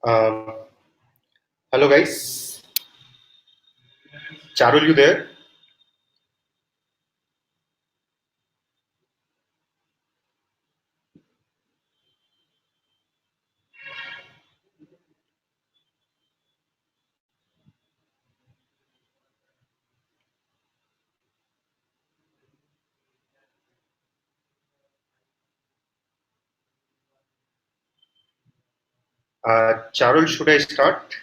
Um, Hello guys, Charul, you there? Charul, should I start?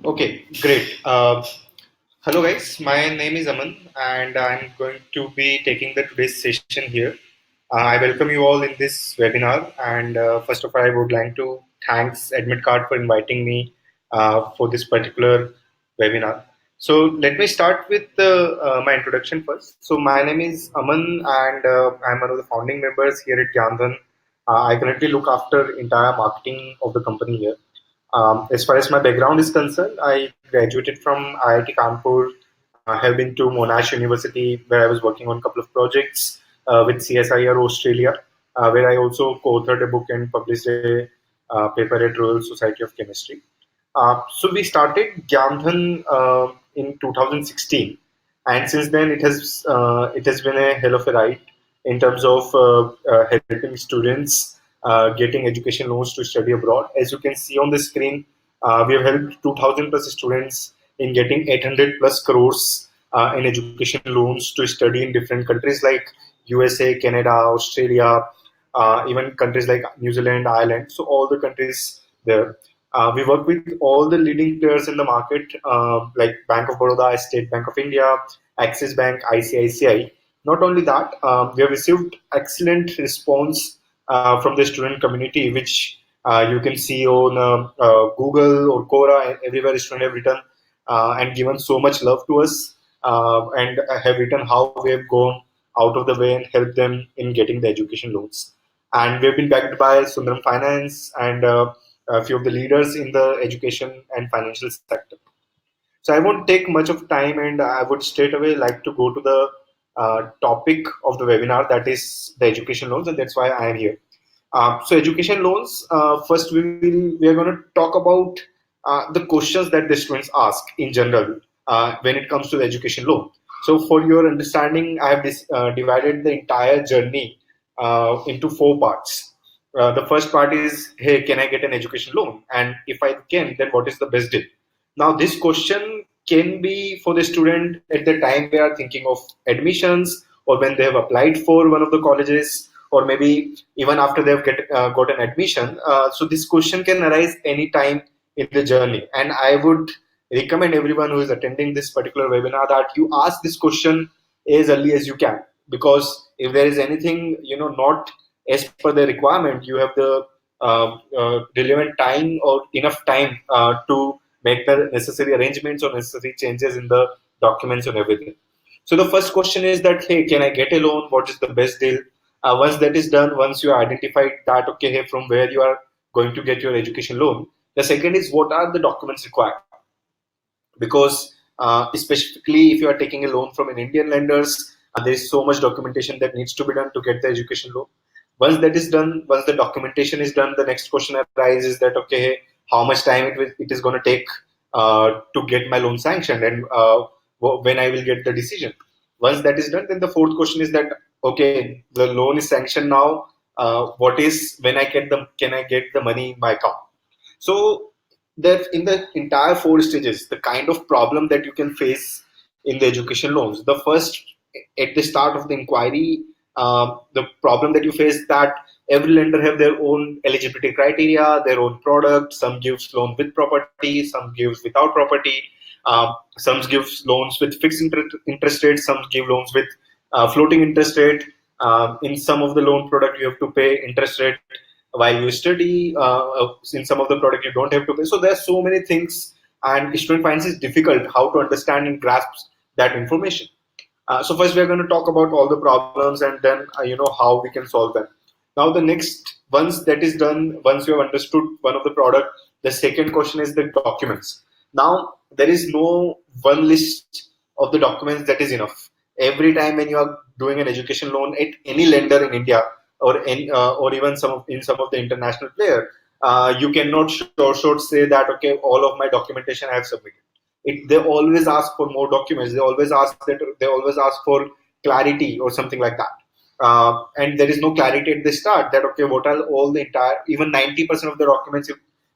Okay, great. Hello guys, my name is Aman and I'm going to be taking the today's session here. I welcome you all in this webinar and first of all, I would like to thanks AdmitKard for inviting me for this particular webinar. So let me start with my introduction first. So my name is Aman and I'm one of the founding members here at Gyandhan. I currently look after entire marketing of the company here. As far as my background is concerned, I graduated from IIT Kanpur. I have been to Monash University where I was working on a couple of projects with CSIR Australia, where I also co-authored a book and published a paper at Royal Society of Chemistry. So we started Gyandhan in 2016, and since then it has been a hell of a ride in terms of helping students getting education loans to study abroad. As you can see on the screen, we have helped 2,000 plus students in getting 800 plus crores in education loans to study in different countries like USA, Canada, Australia, even countries like New Zealand, Ireland. So all the countries there. We work with all the leading players in the market, like Bank of Baroda, State Bank of India, Axis Bank, ICICI. Not only that, we have received excellent response from the student community, which you can see on Google or Quora, everywhere students have written and given so much love to us and have written how we have gone out of the way and helped them in getting the education loans. And we have been backed by Sundaram Finance and a few of the leaders in the education and financial sector. So I won't take much of time and I would straight away like to go to the topic of the webinar, that is the education loans, and that's why I am here. So education loans, first we are going to talk about the questions that the students ask in general when it comes to the education loan. So for your understanding, I have divided the entire journey into four parts. The first part is, hey, can I get an education loan? And if I can, then what is the best deal? Now, this question can be for the student at the time they are thinking of admissions or when they have applied for one of the colleges or maybe even after they've got an admission. So this question can arise anytime in the journey. And I would recommend everyone who is attending this particular webinar that you ask this question as early as you can, because if there is anything not as per the requirement, you have the relevant time or enough time to make the necessary arrangements or necessary changes in the documents and everything. So the first question is that, hey, can I get a loan? What is the best deal? Once that is done, once you identified that, okay, hey, from where you are going to get your education loan, the second is what are the documents required? Because specifically if you are taking a loan from an Indian lenders, there is so much documentation that needs to be done to get the education loan. Once that is done, once the documentation is done, the next question arises that, okay, hey, how much time it is going to take to get my loan sanctioned, and when I will get the decision. Once that is done, then the fourth question is that, okay, the loan is sanctioned now. What is when I get the can I get the money in my account? So that in the entire four stages, the kind of problem that you can face in the education loans, the first at the start of the inquiry, the problem that you face that every lender have their own eligibility criteria, their own product. Some gives loan with property, some gives without property. Some gives loans with fixed interest rate, some give loans with floating interest rate. In some of the loan product, you have to pay interest rate while you study. In some of the product, you don't have to pay. So there are so many things, and student finance is difficult how to understand and grasp that information. So first, we are going to talk about all the problems, and then how we can solve them. Now, the next once that is done, once you have understood one of the product, The second question is the documents. Now, there is no one list of the documents that is enough. Every time when you are doing an education loan at any lender in India or even in some of the international player, you cannot short say that okay, all of my documentation I have submitted. They always ask for more documents. They always ask for clarity or something like that. And there is no clarity at the start that okay, what are all the entire even 90% of the documents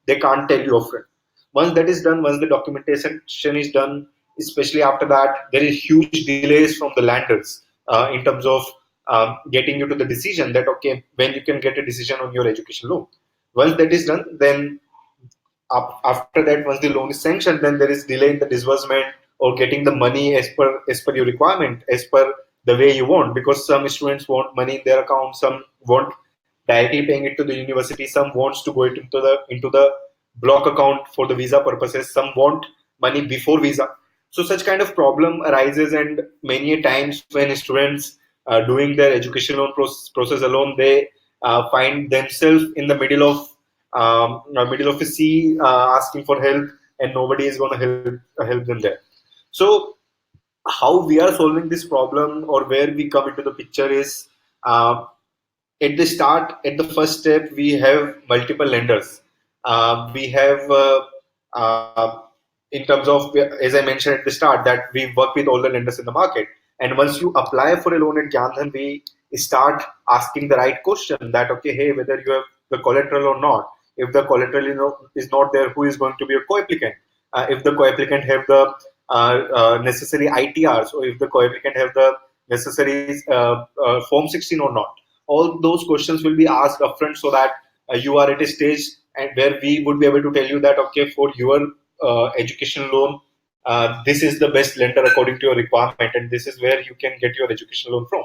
they can't tell you upfront. Once that is done, once the documentation is done, especially after that, there is huge delays from the lenders in terms of getting you to the decision that okay, when you can get a decision on your education loan. Once that is done, then after that, once the loan is sanctioned, then there is delay in the disbursement or getting the money as per your requirement, as per the way you want. Because some students want money in their account, some want directly paying it to the university, some wants to go it into the block account for the visa purposes, some want money before visa. So such kind of problem arises, and many a times when students doing their education loan process alone, they find themselves in the middle of a sea asking for help, and nobody is going to help them there. So how we are solving this problem or where we come into the picture is at the start, at the first step, we have multiple lenders. We have, in terms of, as I mentioned at the start, that we work with all the lenders in the market. And once you apply for a loan at Gyandhan, we start asking the right question that, okay, hey, whether you have the collateral or not. If the collateral is not there, who is going to be a co-applicant? If the co-applicant have the necessary ITRs, or if the co-applicant have the necessary Form 16 or not. All those questions will be asked upfront so that you are at a stage and where we would be able to tell you that okay, for your education loan, this is the best lender according to your requirement, and this is where you can get your education loan from.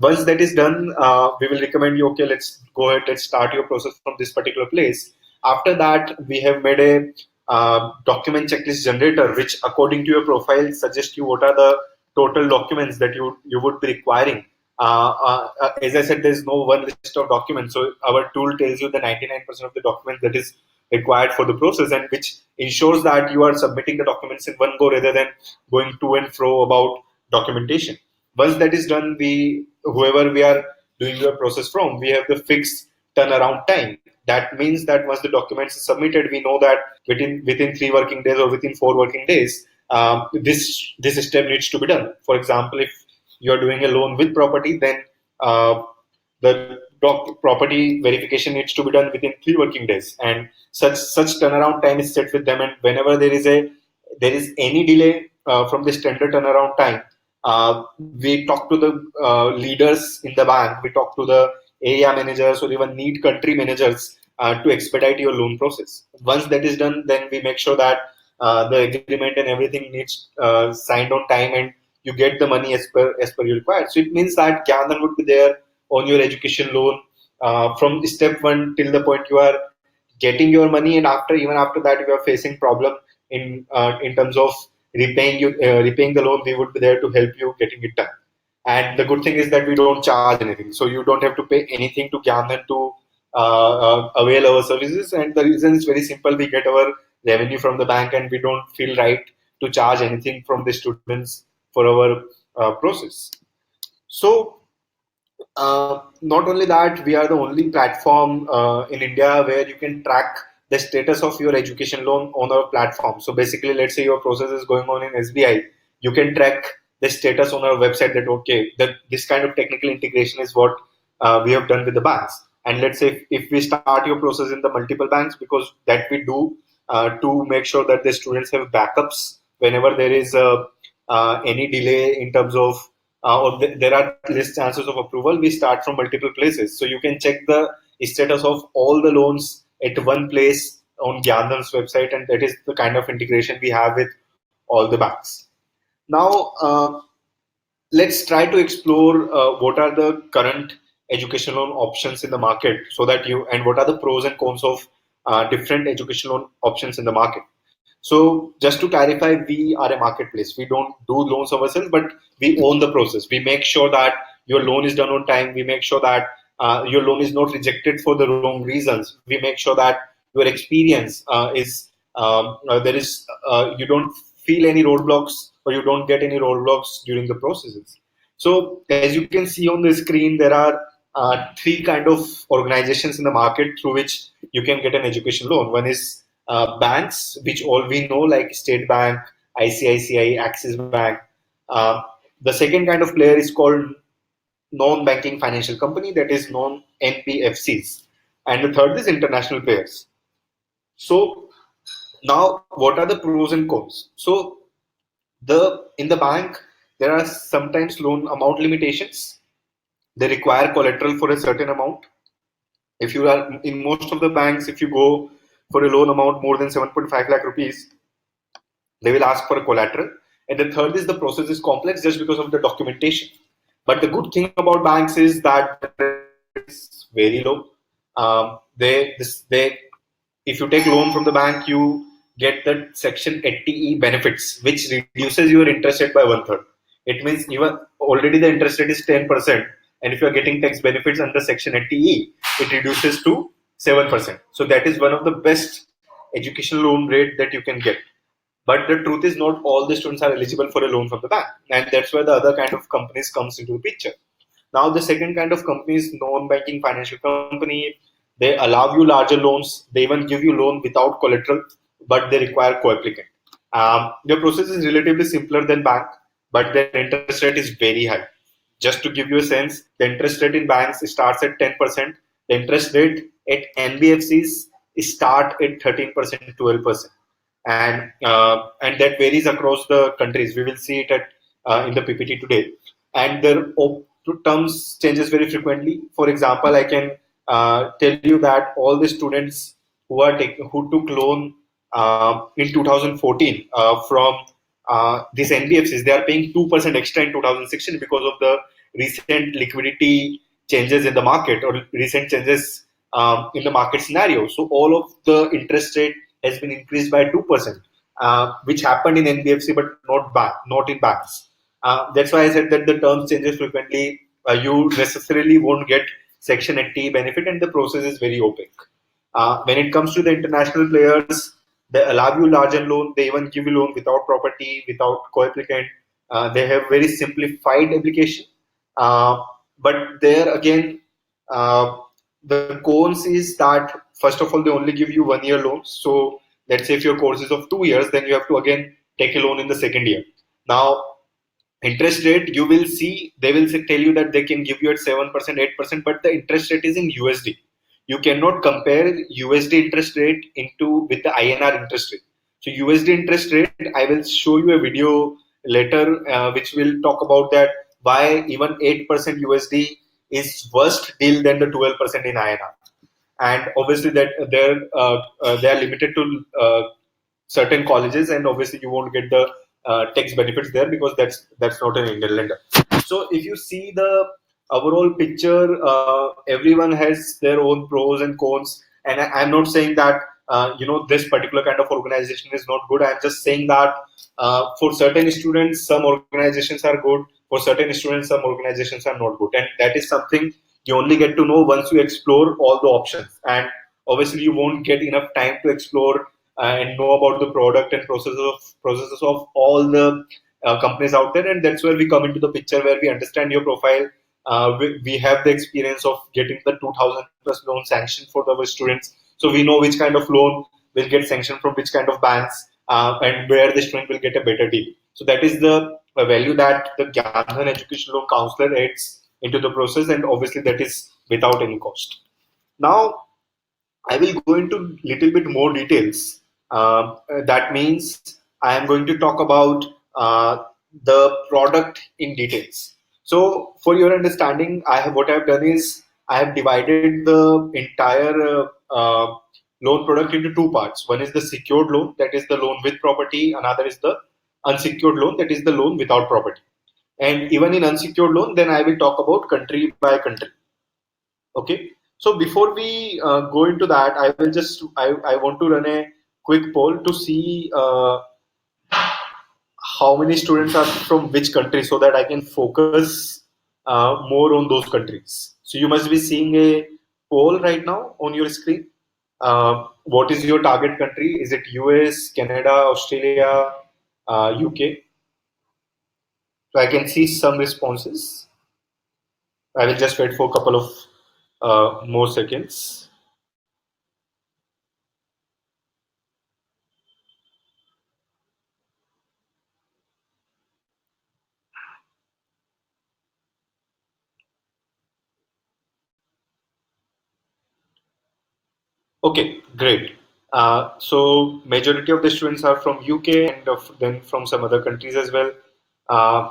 Once that is done, we will recommend you, okay, let's go ahead, let's start your process from this particular place. After that, we have made a document checklist generator, which according to your profile suggests you what are the total documents that you would be requiring. As I said, there is no one list of documents. So our tool tells you the 99% of the documents that is required for the process, and which ensures that you are submitting the documents in one go rather than going to and fro about documentation. Once that is done, whoever we are doing your process from, we have the fixed turnaround time. That means that once the documents are submitted, we know that within 3 working days or within 4 working days, this step needs to be done. For example, if you are doing a loan with property, then the property verification needs to be done within 3 working days, and such turnaround time is set with them. And whenever there is any delay from the standard turnaround time, we talk to the leaders in the bank, we talk to the area managers or even need country managers to expedite your loan process. Once that is done, then we make sure that the agreement and everything needs signed on time, and you get the money as per you required. So it means that Gyandhan would be there on your education loan from step one till the point you are getting your money, and even after that, if you are facing problem in terms of repaying the loan, we would be there to help you getting it done. And the good thing is that we don't charge anything, so you don't have to pay anything to Gyandhan to avail our services. And the reason is very simple: we get our revenue from the bank, and we don't feel right to charge anything from the students for our process. So not only that, we are the only platform in India where you can track the status of your education loan on our platform. So basically, let's say your process is going on in SBI, you can track the status on our website that okay, that this kind of technical integration is what we have done with the banks. And let's say if we start your process in the multiple banks, because that we do to make sure that the students have backups whenever there is any delay in terms of there are less chances of approval, we start from multiple places. So you can check the status of all the loans at one place on Gyandhan's website, and that is the kind of integration we have with all the banks. Now, let's try to explore what are the current education loan options in the market, so that and what are the pros and cons of different education loan options in the market. So just to clarify, we are a marketplace. We don't do loans ourselves, but we own the process. We make sure that your loan is done on time. We make sure that your loan is not rejected for the wrong reasons. We make sure that your experience is there is you don't feel any roadblocks or you don't get any roadblocks during the processes. So as you can see on the screen, there are three kind of organizations in the market through which you can get an education loan. One is banks, which all we know, like State Bank, ICICI, Axis Bank. uh, the second kind of player is called non-banking financial company, that is non-NBFCs, and the third is international players. So now, what are the pros and cons? So the in the bank there are sometimes loan amount limitations. They require collateral for a certain amount. If you are in most of the banks, if you go for a loan amount more than 7.5 lakh rupees, they will ask for a collateral. And the third is the process is complex just because of the documentation. But the good thing about banks is that the interest rate is very low. They if you take loan from the bank, you get the Section 80E benefits, which reduces your interest rate by one third. It means even already the interest rate is 10%, and if you are getting tax benefits under Section 80E, it reduces to 7%. So that is one of the best education loan rate that you can get. But the truth is not all the students are eligible for a loan from the bank, and that's where the other kind of companies comes into the picture. Now the second kind of company is non-banking financial company. They allow you larger loans. They even give you loan without collateral, but they require co-applicant. The process is relatively simpler than bank, but their interest rate is very high. Just to give you a sense, the interest rate in banks starts at 10%. The interest rate at NBFCs start at 13%, 12%, and that varies across the countries. We will see it at in the PPT today, and their terms changes very frequently. For example, I can tell you that all the students who took loan in 2014 from these NBFCs, they are paying 2% extra in 2016 because of the recent liquidity changes in the market or recent changes in the market scenario. So all of the interest rate has been increased by 2%, which happened in NBFC but not in banks. That's why I said that the terms changes frequently. You necessarily won't get Section 80 benefit, and the process is very opaque. When it comes to the international players, they allow you larger loan. They even give you loan without property, without co-applicant. They have very simplified application. Uh, but there again, uh, the cons is that first of all they only give you 1 year loans. So let's say if your course is of 2 years, then you have to again take a loan in the second year. Now interest rate, you will see they will tell you that they can give you at 7%, 8%, but the interest rate is in USD. You cannot compare USD interest rate into with the INR interest rate. So USD interest rate, I will show you a video later which will talk about that why even 8% USD is worst deal than the 12% in INR. And obviously that they are limited to certain colleges, and obviously you won't get the tax benefits there because that's not an Indian lender. So if you see the overall picture, everyone has their own pros and cons, and I'm not saying that this particular kind of organization is not good. I'm just saying that for certain students some organizations are good, for certain students some organizations are not good, and that is something you only get to know once you explore all the options. And obviously you won't get enough time to explore and know about the product and processes of all the companies out there. And that's where we come into the picture, where we understand your profile. We have the experience of getting the 2000 plus loan sanctioned for our students, so we know which kind of loan will get sanctioned from which kind of banks, and where the student will get a better deal. So that is the value that the Gyandhan education loan counselor adds into the process, and obviously that is without any cost. Now I will go into little bit more details. That means I am going to talk about the product in details. So, for your understanding, what I have done is I have divided the entire loan product into two parts. One is the secured loan, that is the loan with property. Another is the unsecured loan, that is the loan without property. And even in unsecured loan, then I will talk about country by country. Okay. So before we go into that, I want to run a quick poll to see how many students are from which country, so that I can focus more on those countries. So you must be seeing a poll right now on your screen. What is your target country? Is it US, Canada, Australia, UK? So I can see some responses. I will just wait for a couple of more seconds. Okay, great. So majority of the students are from UK and then from some other countries as well. Uh,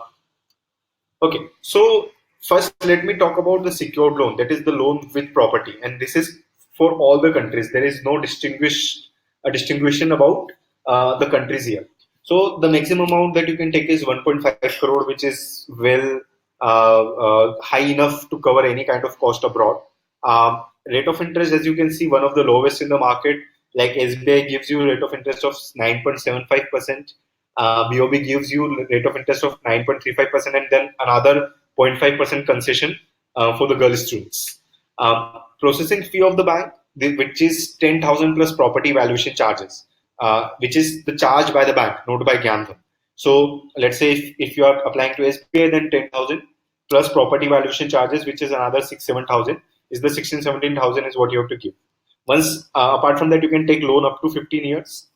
Okay, so first let me talk about the secured loan, that is the loan with property, and this is for all the countries. There is no distinguishing about the countries here. So the maximum amount that you can take is 1.5 crore, which is well high enough to cover any kind of cost abroad. Rate of interest, as you can see, one of the lowest in the market. Like SBI gives you rate of interest of 9.75%. BOB gives you rate of interest of 9.35%, and then another 0.5% concession for the girl students. Processing fee of the bank, which is 10,000 plus property valuation charges, which is the charge by the bank, not by Gyandhan. So let's say if you are applying to SBI, then 10,000 plus property valuation charges, which is another 6-7,000, is the 16-17,000 is what you have to give. Once apart from that, you can take loan up to 15 years.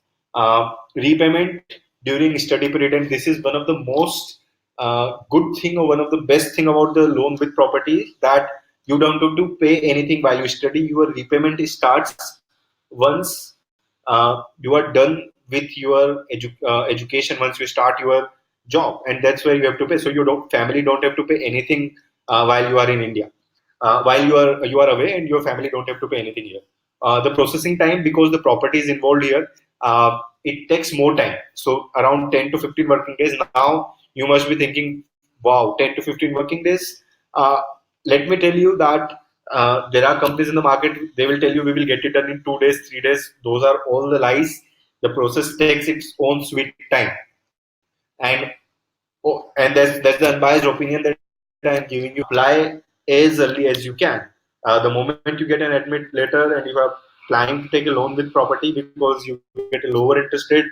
Repayment during study period, and this is one of the most good thing or one of the best thing about the loan with property, that you don't have to pay anything while you study. Your repayment starts once you are done with your education, once you start your job, and that's where you have to pay. So your family don't have to pay anything while you are in India, while you are away, and your family don't have to pay anything here. The processing time, because the property is involved here, it takes more time, so around 10 to 15 working days. Now you must be thinking, wow, 10 to 15 working days. uh, Let me tell you that there are companies in the market, they will tell you we will get it done in 2 days, 3 days. Those are all the lies. The process takes its own sweet time. And that's the unbiased opinion that I'm giving you. Apply as early as you can. The moment you get an admit letter and you are planning to take a loan with property because you get a lower interest rate,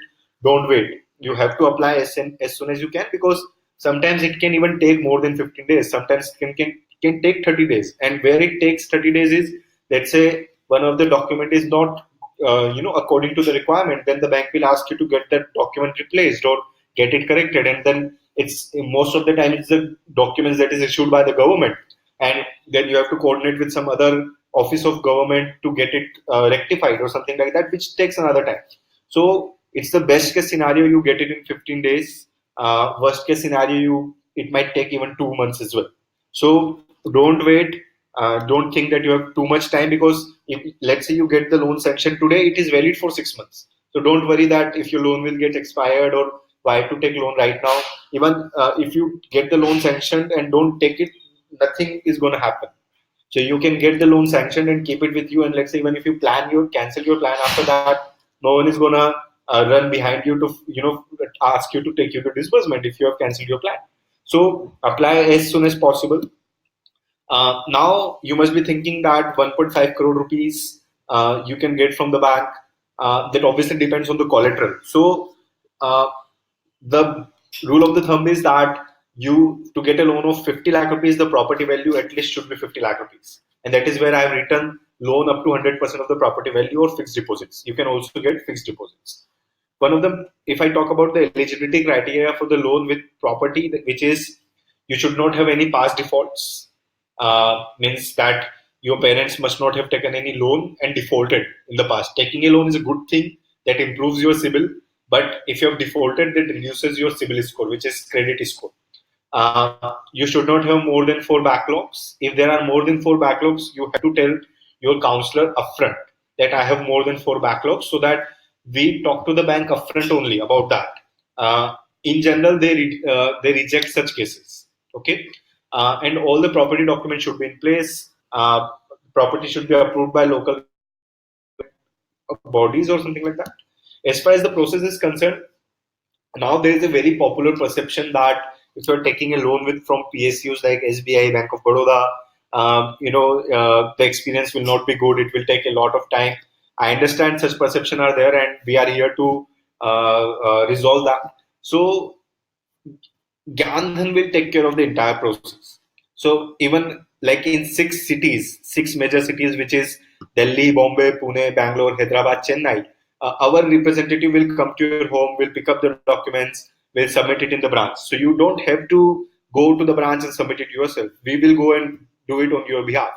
don't wait. You have to apply as soon as you can, because sometimes it can even take more than 15 days. Sometimes it can take 30 days. And where it takes 30 days is, let's say one of the document is not according to the requirement, then the bank will ask you to get that document replaced or get it corrected, and then it's most of the time it's the documents that is issued by the government, and then you have to coordinate with some other office of government to get it rectified or something like that, which takes another time. So it's the best case scenario you get it in 15 days. Worst case scenario, it might take even 2 months as well. So don't wait. Don't think that you have too much time, because if, let's say, you get the loan sanction today, it is valid for 6 months. So don't worry that if your loan will get expired or why to take loan right now. Even if you get the loan sanctioned and don't take it, nothing is going to happen. So you can get the loan sanctioned and keep it with you. And let's say even if you cancel your plan after that, no one is going to run behind you to ask you to take you to disbursement if you have cancelled your plan. So apply as soon as possible. Now you must be thinking that 1.5 crore rupees you can get from the bank. That obviously depends on the collateral. So uh, the rule of the thumb is that you to get a loan of 50 lakh rupees, the property value at least should be 50 lakh rupees, and that is where I have written loan up to 100% of the property value or fixed deposits. You can also get fixed deposits. One of them, if I talk about the eligibility criteria for the loan with property, which is you should not have any past defaults. Means that your parents must not have taken any loan and defaulted in the past. Taking a loan is a good thing that improves your CIBIL, but if you have defaulted, that reduces your CIBIL score, which is credit score. You should not have more than 4 backlogs. If there are more than 4 backlogs, you have to tell your counselor upfront that I have more than 4 backlogs, so that we talk to the bank upfront only about that. In general, they reject such cases. Okay, and all the property documents should be in place. Property should be approved by local bodies or something like that. As far as the process is concerned, now there is a very popular perception that if you're taking a loan with from PSUs like SBI, Bank of Baroda, the experience will not be good. It will take a lot of time. I understand such perception are there, and we are here to resolve that. So Gyandhan will take care of the entire process. So even like in six cities, six major cities, which is Delhi, Bombay, Pune, Bangalore, Hyderabad, Chennai, our representative will come to your home, will pick up the documents, will submit it in the branch. So you don't have to go to the branch and submit it yourself. We will go and do it on your behalf.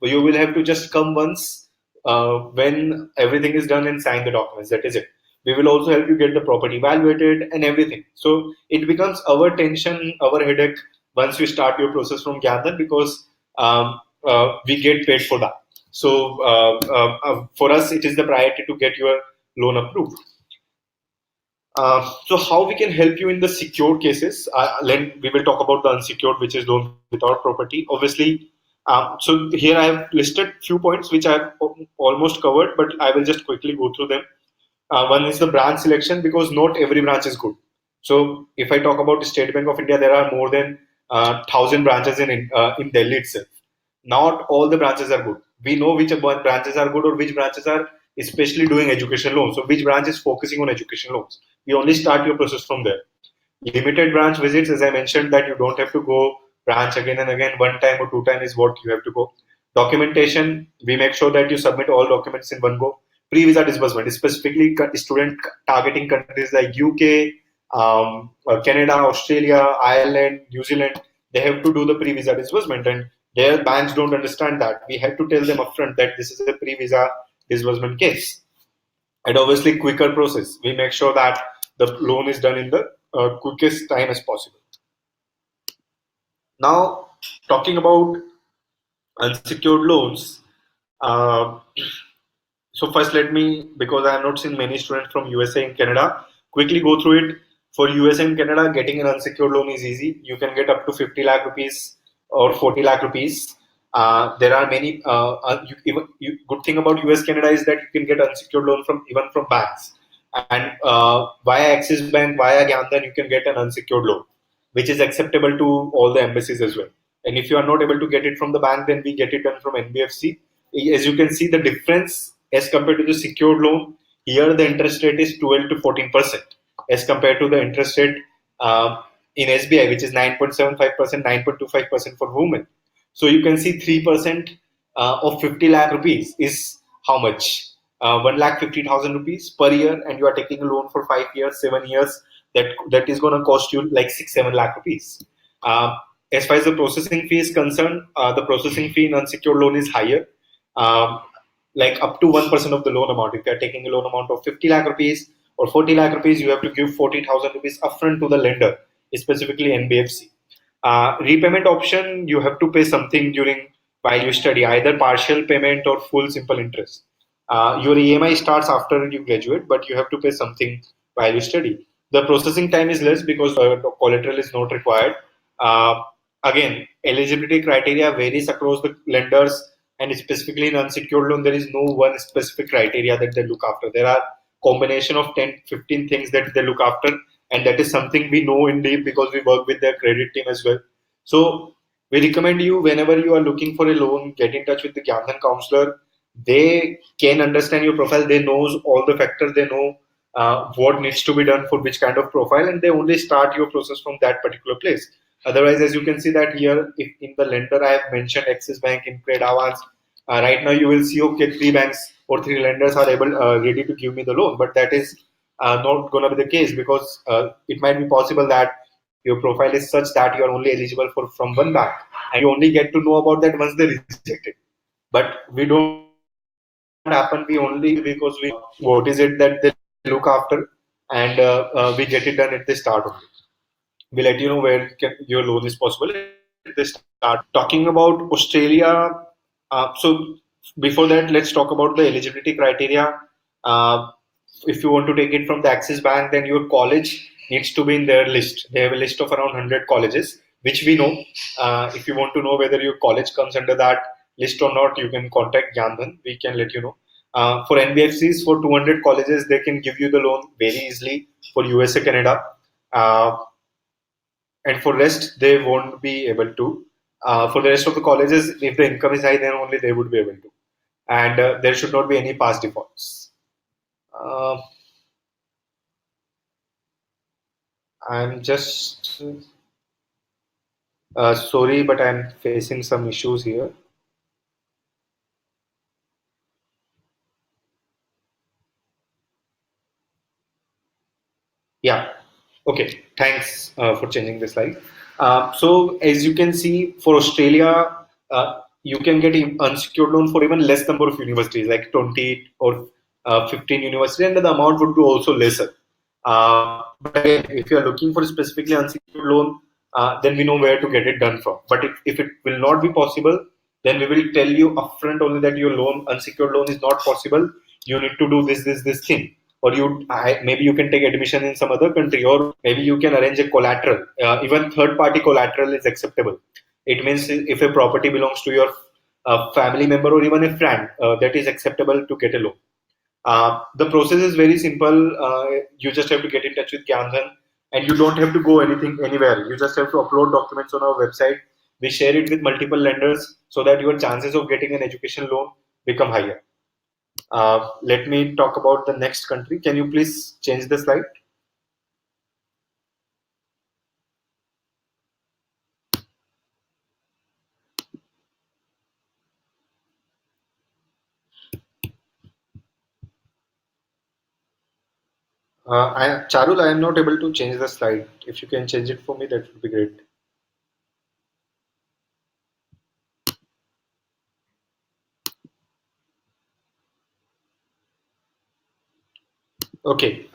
So you will have to just come once when everything is done and sign the documents. That is it. We will also help you get the property evaluated and everything. So it becomes our tension, our headache once we start your process from Gyandhan, because we get paid for that. So for us, it is the priority to get your loan approved. So how we can help you in the secured cases? Then we will talk about the unsecured, which is loan without property. Obviously, so here I have listed few points which I have almost covered, but I will just quickly go through them. One is the branch selection, because not every branch is good. So if I talk about State Bank of India, there are more than 1,000 branches in Delhi itself. Not all the branches are good. We know which branches are good or which branches are especially doing education loans. So which branch is focusing on education loans. You only start your process from there. Limited branch visits, as I mentioned, that you don't have to go branch again and again. One time or two times is what you have to go. Documentation, we make sure that you submit all documents in one go. Pre-visa disbursement, specifically student targeting countries like UK, Canada, Australia, Ireland, New Zealand, they have to do the pre-visa disbursement, and their banks don't understand that. We have to tell them upfront that this is a pre-visa disbursement case. And obviously, quicker process. We make sure that the loan is done in the quickest time as possible. Now, talking about unsecured loans. So first, let me, because I have not seen many students from USA and Canada, quickly go through it. For USA and Canada, getting an unsecured loan is easy. You can get up to 50 lakh rupees or 40 lakh rupees. There are many. Good thing about US Canada is that you can get unsecured loan from even from banks, and via Axis Bank, via Gyandhan, you can get an unsecured loan, which is acceptable to all the embassies as well. And if you are not able to get it from the bank, then we get it done from NBFC. As you can see, the difference as compared to the secured loan, here the interest rate is 12 to 14%, as compared to the interest rate in SBI, which is 9.75%, 9.25% for women. So you can see 3% of 50 lakh rupees is how much? 1 lakh 50,000 rupees per year, and you are taking a loan for 5 years, 7 years. That is going to cost you like 6-7 lakh rupees. As far as the processing fee is concerned, the processing fee in unsecured loan is higher, um, like up to 1% of the loan amount. If you are taking a loan amount of 50 lakh rupees or 40 lakh rupees, you have to give 40,000 rupees upfront to the lender, specifically NBFC. Repayment option, you have to pay something during while you study, either partial payment or full simple interest. Your EMI starts after you graduate, but you have to pay something while you study. The processing time is less because collateral is not required. Uh, Again, eligibility criteria varies across the lenders, and specifically in unsecured loan, there is no one specific criteria that they look after. There are combination of 10, 15 things that they look after, and that is something we know in deep because we work with their credit team as well. So we recommend you, whenever you are looking for a loan, get in touch with the Gyandhan counselor. They can understand your profile. They knows all the factors. They know what needs to be done for which kind of profile, and they only start your process from that particular place. Otherwise, as you can see that here, if in the lender I have mentioned Axis Bank, InCred, Avance, right now you will see, okay, three banks or three lenders are able ready to give me the loan, but that is not going to be the case, because it might be possible that your profile is such that you are only eligible for from one bank, and you only get to know about that once they reject it. But we don't happen. We only because we what is it that they look after, and we get it done at the start only. We let you know where your loan is possible at the start. Talking about Australia, so before that, let's talk about the eligibility criteria. Uh, if you want to take it from the Axis Bank, then your college needs to be in their list. They have a list of around 100 colleges, which we know. If you want to know whether your college comes under that list or not, you can contact Gyandhan. We can let you know. For NBFCs, for 200 colleges, they can give you the loan very easily. For USA, Canada, uh, and for rest they won't be able to. For the rest of the colleges, if the income is high, then only they would be able to. and there should not be any past defaults. Uh, I'm just sorry, but I'm facing some issues here. Yeah. Okay. Thanks for changing the slide. So as you can see, for Australia, you can get unsecured loan for even less number of universities, like 20 or 15 universities, and the amount would be also lesser. But again, if you are looking for specifically unsecured loan, then we know where to get it done from. But if it will not be possible, then we will tell you upfront only that your loan, unsecured loan, is not possible. You need to do this thing, or maybe you can take admission in some other country, or maybe you can arrange a collateral. Even third party collateral is acceptable. It means if a property belongs to your family member or even a friend, that is acceptable to get a loan. The process is very simple. You just have to get in touch with Gyandhan, and you don't have to go anything anywhere. You just have to upload documents on our website. We share it with multiple lenders so that your chances of getting an education loan become higher. Let me talk about the next country. Can you please change the slide? Charul, I am not able to change the slide. If you can change it for me, that would be great. Okay.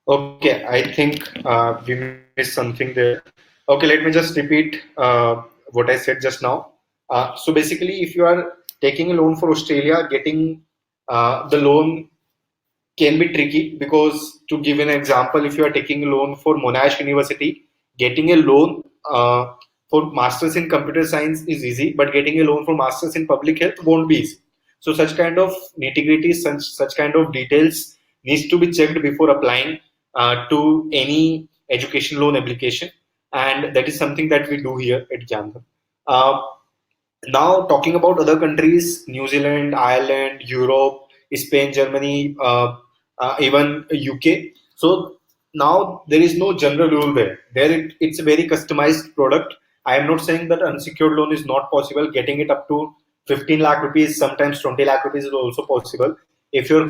Okay, I think we missed something there. Okay, let me just repeat what I said just now. So basically, if you are taking a loan for Australia, getting the loan can be tricky because, to give an example, if you are taking a loan for Monash University, getting a loan for masters in computer science is easy, but getting a loan for masters in public health won't be easy. So such kind of nitty-gritty, such kind of details needs to be checked before applying to any education loan application, and that is something that we do here at Gyandhan. Uh, Now, talking about other countries, New Zealand, Ireland, Europe, Spain, Germany, even UK. So now there is no general rule there. It's a very customized product. I am not saying that unsecured loan is not possible. Getting it up to 15 lakh rupees, sometimes 20 lakh rupees is also possible. If your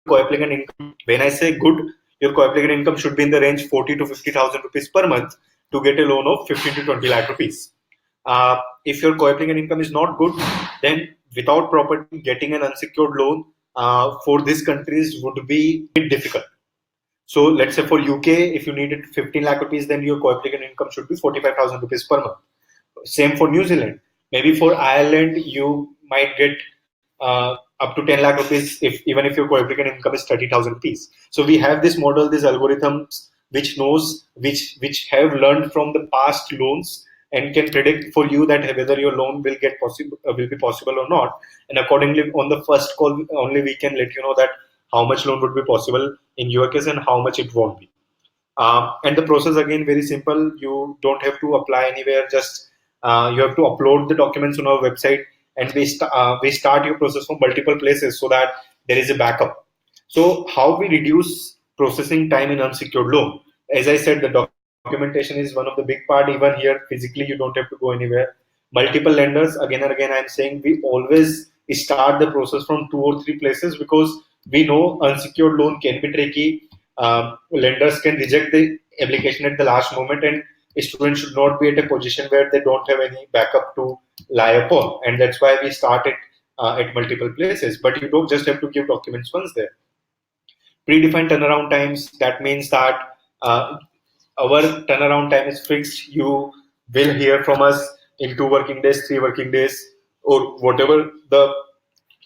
co-applicant income, when I say good, your co-applicant income should be in the range 40 to 50,000 rupees per month to get a loan of 15 to 20 lakh rupees. If your co-applicant income is not good, then without property, getting an unsecured loan for these countries would be a bit difficult. So let's say for UK, if you needed 15 lakh rupees, then your co-applicant income should be 45,000 rupees per month. Same for New Zealand. Maybe for Ireland, you might get up to 10 lakh rupees if even if your co-applicant income is 30,000 rupees. So we have this model, these algorithms which have learned from the past loans and can predict for you that whether your loan will be possible or not. And accordingly, on the first call only we can let you know that how much loan would be possible in your case and how much it won't be. And the process again very simple. You don't have to apply anywhere. Just you have to upload the documents on our website, and we start your process from multiple places so that there is a backup. So how we reduce processing time in unsecured loan? As I said, the documentation is one of the big part. Even here, physically, you don't have to go anywhere. Multiple lenders. Again and again, I'm saying we always start the process from two or three places because we know unsecured loan can be tricky. Lenders can reject the application at the last moment, and a student should not be at a position where they don't have any backup to lie upon, and that's why we start it at multiple places. But you don't just have to give documents once there. Predefined turnaround times, that means that our turnaround time is fixed. You will hear from us in 2 working days, 3 working days, or whatever the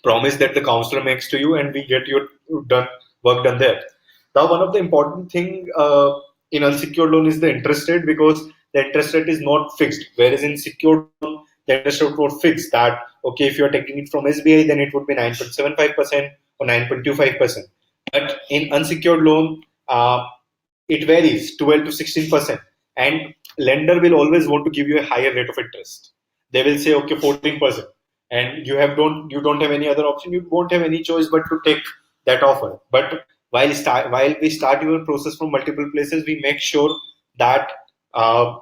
promise that the counselor makes to you, and we get your done work done there. Now, one of the important thing in unsecured loan is the interest rate, because the interest rate is not fixed, whereas in secured loan the interest rate was fixed. That okay, if you are taking it from SBI, then it would be 9.75% or 9.25%. But in unsecured loan, it varies 12 to 16%, and lender will always want to give you a higher rate of interest. They will say okay 14%, and you don't have any other option. You won't have any choice but to take that offer. But while we start your process from multiple places, we make sure that uh,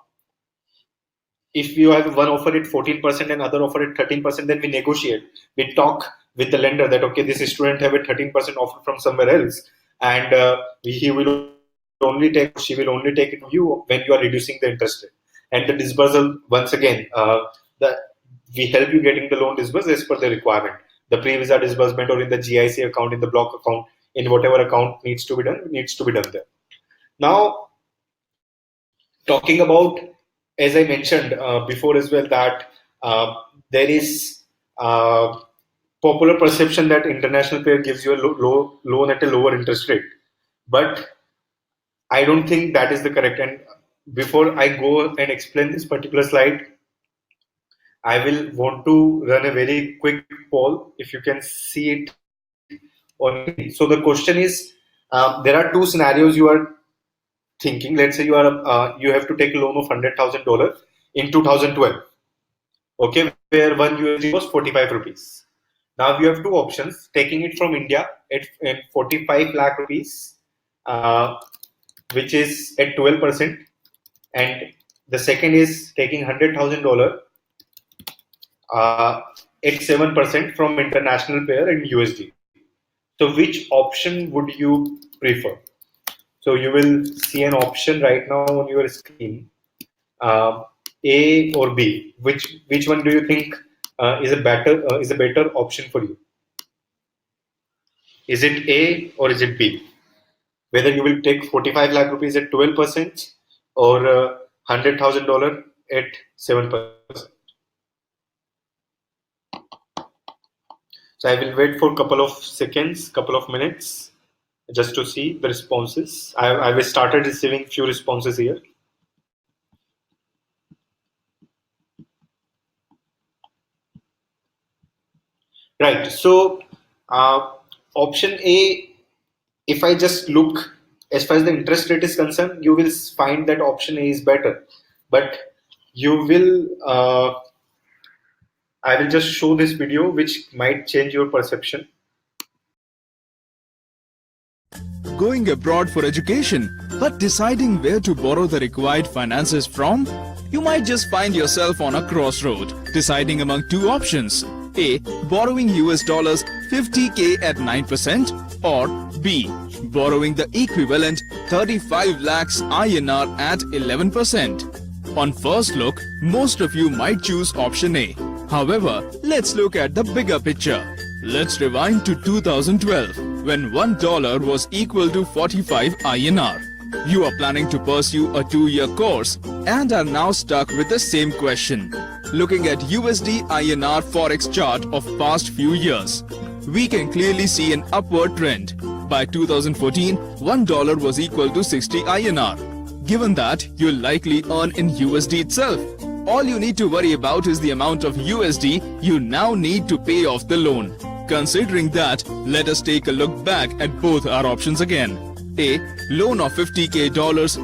if you have one offer at 14% and other offer at 13%, then we negotiate. We talk with the lender that okay, this student have a 13% offer from somewhere else, and he will only take, she will only take it from you when you are reducing the interest rate. And the disbursal, once again, the we help you getting the loan disbursed as per the requirement. The pre-visa disbursement, or in the GIC account, in the block account, in whatever account needs to be done there. Now, talking about, as I mentioned before as well, that there is popular perception that international payer gives you a loan at a lower interest rate, but I don't think that is the correct. And before I go and explain this particular slide, I will want to run a very quick poll. If you can see it on your screen. So the question is, there are two scenarios you are thinking. Let's say you have to take a loan of $100,000 in 2012. Okay, where one USD was 45 rupees. Now you have two options: taking it from India at 45 lakh rupees, uh, which is at 12%, and the second is taking $100,000 uh, at 7% from international pair in USD. So which option would you prefer? So you will see an option right now on your screen, A or B. Which one do you think is a better option for you? Is it A or is it B? Whether you will take 45 lakh rupees at 12%, or $100,000 at 7%. So I will wait for a couple of seconds, couple of minutes, just to see the responses. I've started receiving few responses here. Right. So option A, if I just look as far as the interest rate is concerned, you will find that option A is better. But you will, I will just show this video which might change your perception. Going abroad for education, but deciding where to borrow the required finances from? You might just find yourself on a crossroad, deciding among two options. A. Borrowing US dollars 50k at 9%, or B. Borrowing the equivalent 35 lakhs INR at 11%. On first look, most of you might choose option A. However, let's look at the bigger picture. Let's rewind to 2012, when $1 was equal to 45 INR. You are planning to pursue a 2-year course and are now stuck with the same question. Looking at USD INR forex chart of past few years, we can clearly see an upward trend. By 2014, $1 was equal to 60 INR. Given that, you'll likely earn in USD itself. All you need to worry about is the amount of USD you now need to pay off the loan. Considering that, let us take a look back at both our options again. A. Loan of $50k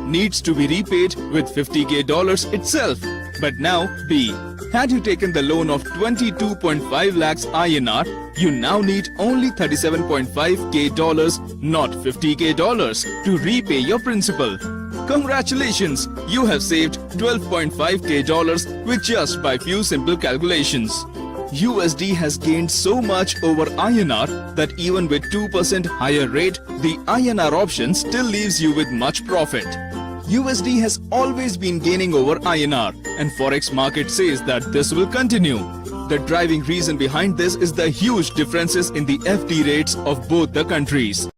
needs to be repaid with $50k itself. But now B. Had you taken the loan of 22.5 lakhs INR, you now need only $37.5k, not $50k, to repay your principal. Congratulations! You have saved $12.5k with just by few simple calculations. USD has gained so much over INR that even with 2% higher rate, the INR option still leaves you with much profit. USD has always been gaining over INR, and Forex market says that this will continue. The driving reason behind this is the huge differences in the FD rates of both the countries.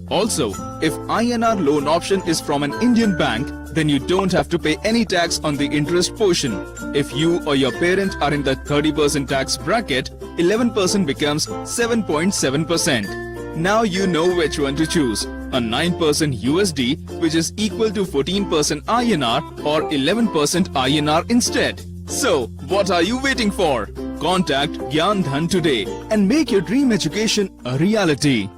Also, if INR loan option is from an Indian bank, then you don't have to pay any tax on the interest portion. If you or your parent are in the 30% tax bracket, 11% becomes 7.7%. Now you know which one to choose. A 9% USD, which is equal to 14% INR, or 11% INR instead. So, what are you waiting for? Contact Gyandhan today and make your dream education a reality.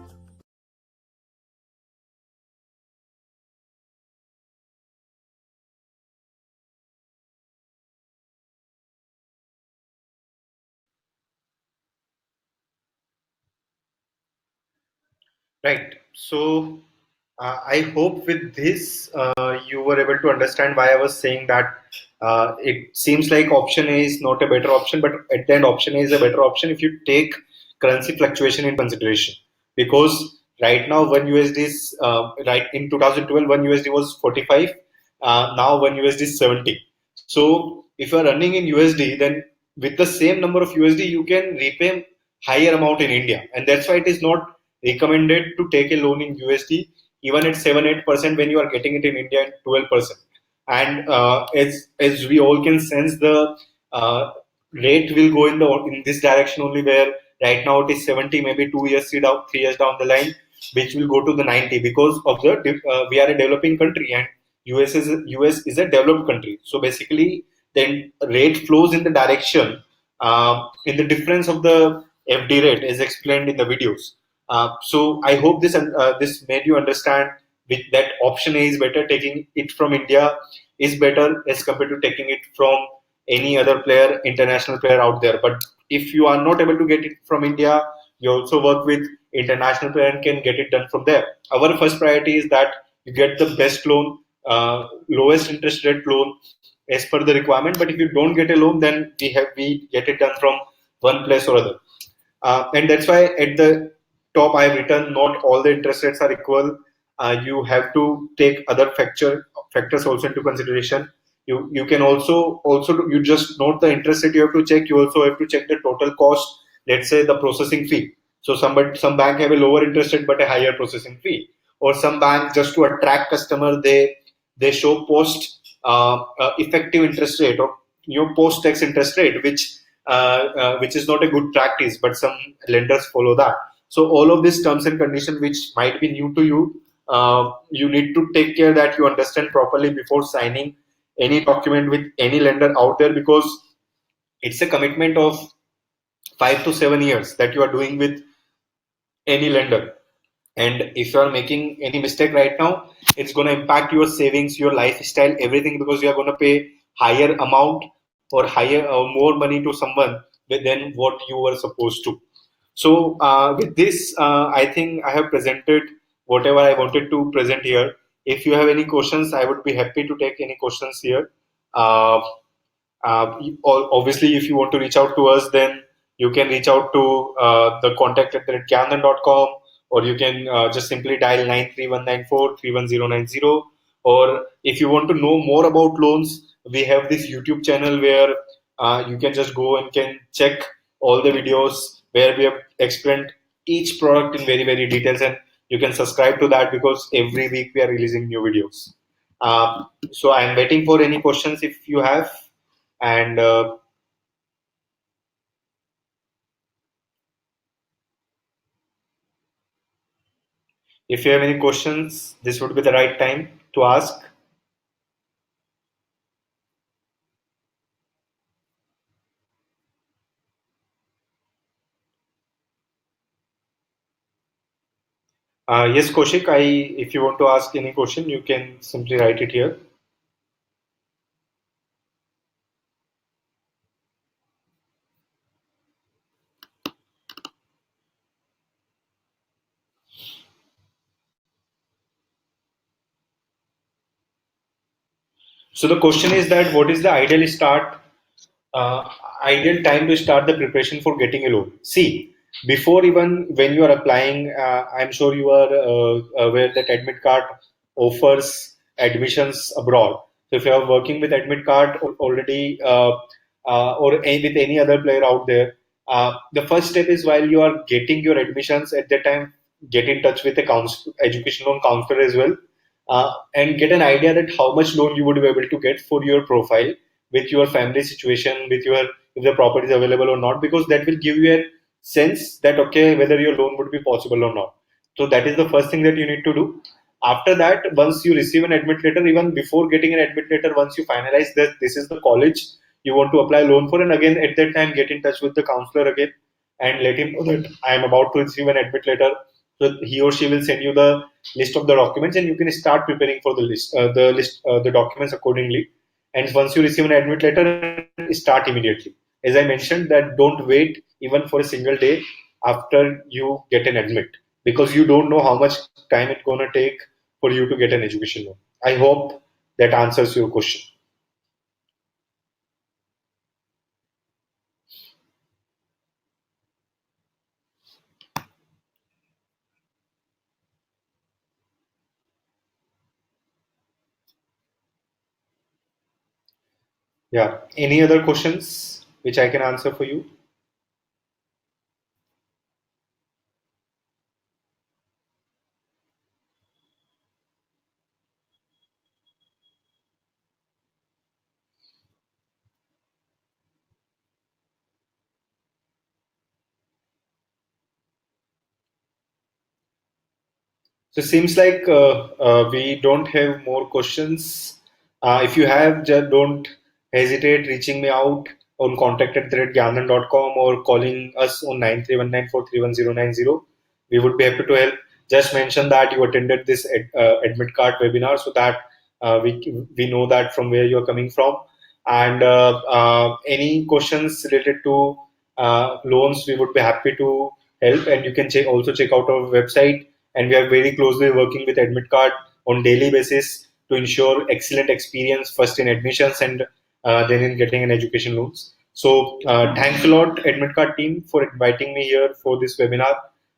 Right. So I hope with this you were able to understand why I was saying that it seems like option A is not a better option, but at the end option A is a better option if you take currency fluctuation in consideration. Because right now 1 USD is right in 2012 1 USD was 45. Now 1 USD is 70. So if you are running in USD, then with the same number of USD you can repay higher amount in India, and that's why it is not recommended to take a loan in USD even at 7-8% when you are getting it in India at 12%. And as we all can sense, the rate will go in this direction only, where right now it is 70, maybe 2 years down, 3 years down the line, which will go to the 90 because of the we are a developing country and US is a developed country. So basically, then rate flows in the direction in the difference of the FD rate as explained in the videos. So I hope this made you understand that option A is better. Taking it from India is better as compared to taking it from any other player, international player out there. But if you are not able to get it from India, you also work with international player and can get it done from there. Our first priority is that you get the best loan, lowest interest rate loan as per the requirement. But if you don't get a loan, then we get it done from one place or other. And that's why at the top I have written not all the interest rates are equal. You have to take other factors also into consideration. You can also you just note the interest rate you have to check. You also have to check the total cost. Let's say the processing fee. So some bank have a lower interest rate but a higher processing fee, or some bank just to attract customer they show post effective interest rate or post-tax interest rate, which is not a good practice, but some lenders follow that. So all of these terms and conditions which might be new to you, you need to take care that you understand properly before signing any document with any lender out there, because it's a commitment of 5 to 7 years that you are doing with any lender. And if you are making any mistake right now, it's going to impact your savings, your lifestyle, everything, because you are going to pay higher amount or higher more money to someone than what you were supposed to. So with this, I think I have presented whatever I wanted to present here. If you have any questions, I would be happy to take any questions here. Uh, Obviously, if you want to reach out to us, then you can reach out to the contact at gyandhan.com, or you can just simply dial 93194 31090. Or if you want to know more about loans, we have this YouTube channel where you can just go and can check all the videos where we have explained each product in very, very details, and you can subscribe to that because every week we are releasing new videos. So I'm waiting for any questions if you have. And if you have any questions, this would be the right time to ask. Yes, Koshik, if you want to ask any question, you can simply write it here. So the question is that what is the uh, ideal time to start the preparation for getting a loan? See, before even when you are applying, I'm sure you are aware that AdmitKard offers admissions abroad. So if you are working with AdmitKard already, with any other player out there, the first step is, while you are getting your admissions at that time, get in touch with a education loan counselor as well, and get an idea that how much loan you would be able to get for your profile, with your family situation, with your, if the property is available or not, because that will give you a sense that okay, whether your loan would be possible or not. So that is the first thing that you need to do. After that, once you receive an admit letter, even before getting an admit letter, once you finalize that this is the college you want to apply loan for, and again at that time get in touch with the counselor again and let him know that I am about to receive an admit letter. So he or she will send you the list of the documents, and you can start preparing for the documents accordingly. And once you receive an admit letter, start immediately. As I mentioned, that don't wait even for a single day after you get an admit, because you don't know how much time it's gonna take for you to get an education loan. I hope that answers your question. Yeah. Any other questions which I can answer for you? So it seems like we don't have more questions. If you have, just don't hesitate reaching me out on contact@gyandhan.com or calling us on 9319431090. We would be happy to help. Just mention that you attended this AdmitKard webinar, so that we know that from where you are coming from. And any questions related to loans, we would be happy to help. And you can also check out our website, and we are very closely working with AdmitKard on daily basis to ensure excellent experience first in admissions and then in getting an education loans. So thanks a lot, AdmitKard team, for inviting me here for this webinar,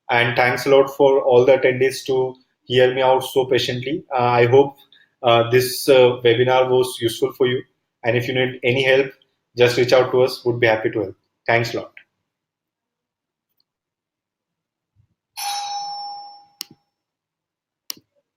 and thanks a lot for all the attendees to hear me out so patiently. I hope this webinar was useful for you, and if you need any help, just reach out to us. Would be happy to help. Thanks a lot.